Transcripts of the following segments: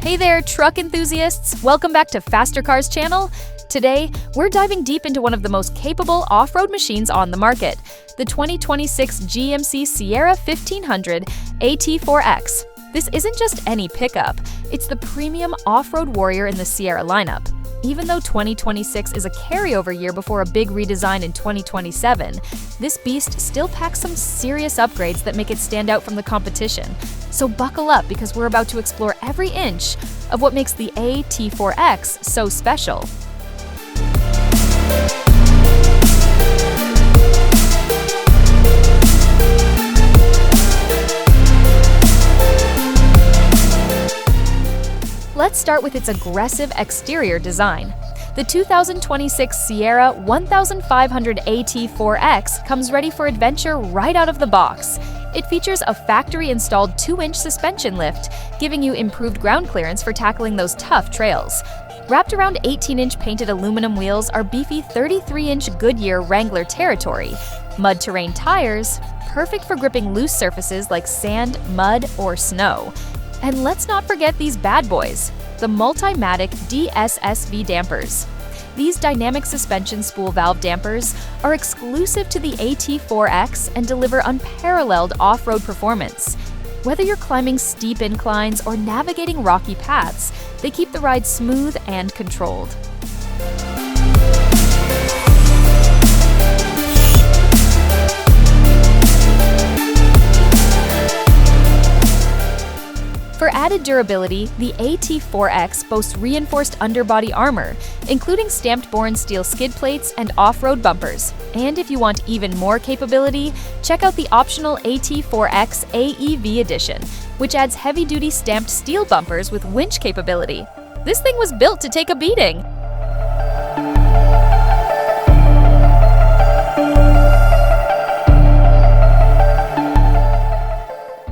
Hey there, truck enthusiasts! Welcome back to Faster Cars channel. Today, we're diving deep into one of the most capable off-road machines on the market, the 2026 GMC Sierra 1500 AT4X. This isn't just any pickup, it's the premium off-road warrior in the Sierra lineup. Even though 2026 is a carryover year before a big redesign in 2027, this beast still packs some serious upgrades that make it stand out from the competition. So buckle up because we're about to explore every inch of what makes the AT4X so special. Let's start with its aggressive exterior design. The 2026 Sierra 1500 AT4X comes ready for adventure right out of the box. It features a factory-installed 2-inch suspension lift, giving you improved ground clearance for tackling those tough trails. Wrapped around 18-inch painted aluminum wheels are beefy 33-inch Goodyear Wrangler territory. Mud-terrain tires, perfect for gripping loose surfaces like sand, mud, or snow. And let's not forget these bad boys, the Multimatic DSSV dampers. These dynamic suspension spool valve dampers are exclusive to the AT4X and deliver unparalleled off-road performance. Whether you're climbing steep inclines or navigating rocky paths, they keep the ride smooth and controlled. For added durability, the AT4X boasts reinforced underbody armor, including stamped-borne steel skid plates and off-road bumpers. And if you want even more capability, check out the optional AT4X AEV Edition, which adds heavy-duty stamped steel bumpers with winch capability. This thing was built to take a beating.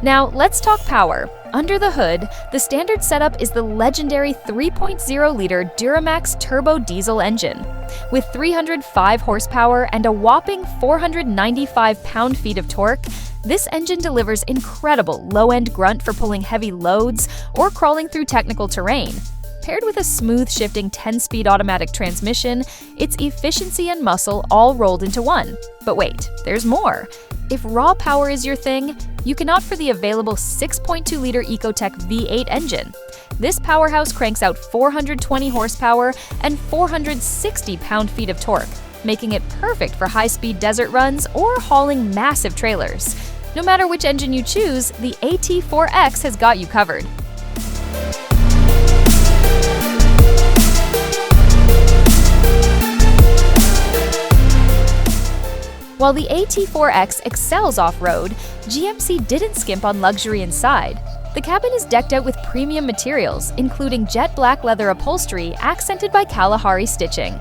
Now, let's talk power. Under the hood, the standard setup is the legendary 3.0-liter Duramax Turbo-Diesel engine. With 305 horsepower and a whopping 495 pound-feet of torque, this engine delivers incredible low-end grunt for pulling heavy loads or crawling through technical terrain. Paired with a smooth-shifting 10-speed automatic transmission, it's efficiency and muscle all rolled into one. But wait, there's more. If raw power is your thing, you can opt for the available 6.2-liter EcoTec V8 engine. This powerhouse cranks out 420 horsepower and 460 pound-feet of torque, making it perfect for high-speed desert runs or hauling massive trailers. No matter which engine you choose, the AT4X has got you covered. While the AT4X excels off-road, GMC didn't skimp on luxury inside. The cabin is decked out with premium materials, including jet black leather upholstery accented by Kalahari stitching.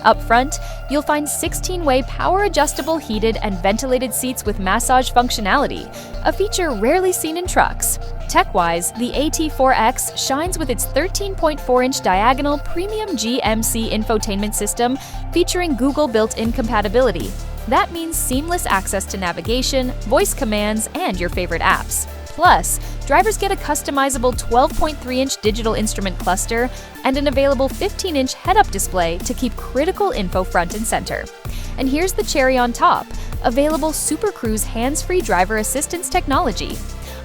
Up front, you'll find 16-way power-adjustable heated and ventilated seats with massage functionality, a feature rarely seen in trucks. Tech-wise, the AT4X shines with its 13.4-inch diagonal premium GMC infotainment system featuring Google built-in compatibility. That means seamless access to navigation, voice commands, and your favorite apps. Plus, drivers get a customizable 12.3-inch digital instrument cluster and an available 15-inch head-up display to keep critical info front and center. And here's the cherry on top, available Super Cruise hands-free driver assistance technology.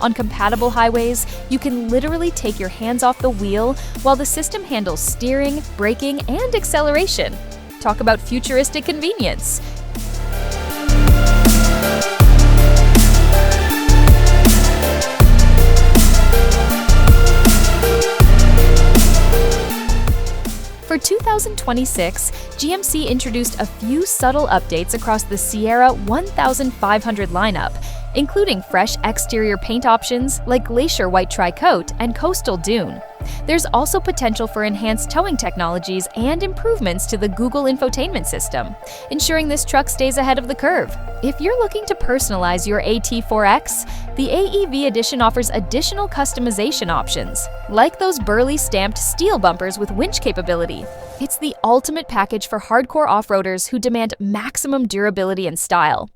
On compatible highways, you can literally take your hands off the wheel while the system handles steering, braking, and acceleration. Talk about futuristic convenience. For 2026, GMC introduced a few subtle updates across the Sierra 1500 lineup, including fresh exterior paint options like Glacier White Tri-Coat and Coastal Dune. There's also potential for enhanced towing technologies and improvements to the Google infotainment system, ensuring this truck stays ahead of the curve. If you're looking to personalize your AT4X, the AEV Edition offers additional customization options, like those burly stamped steel bumpers with winch capability. It's the ultimate package for hardcore off-roaders who demand maximum durability and style.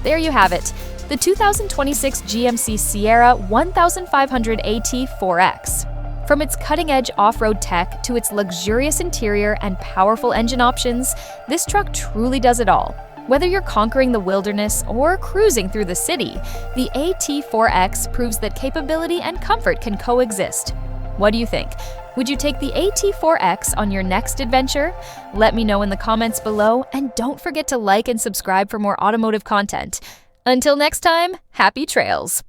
There you have it, the 2026 GMC Sierra 1500 AT4X. From its cutting-edge off-road tech to its luxurious interior and powerful engine options, this truck truly does it all. Whether you're conquering the wilderness or cruising through the city, the AT4X proves that capability and comfort can coexist. What do you think? Would you take the AT4X on your next adventure? Let me know in the comments below, and don't forget to like and subscribe for more automotive content. Until next time, happy trails!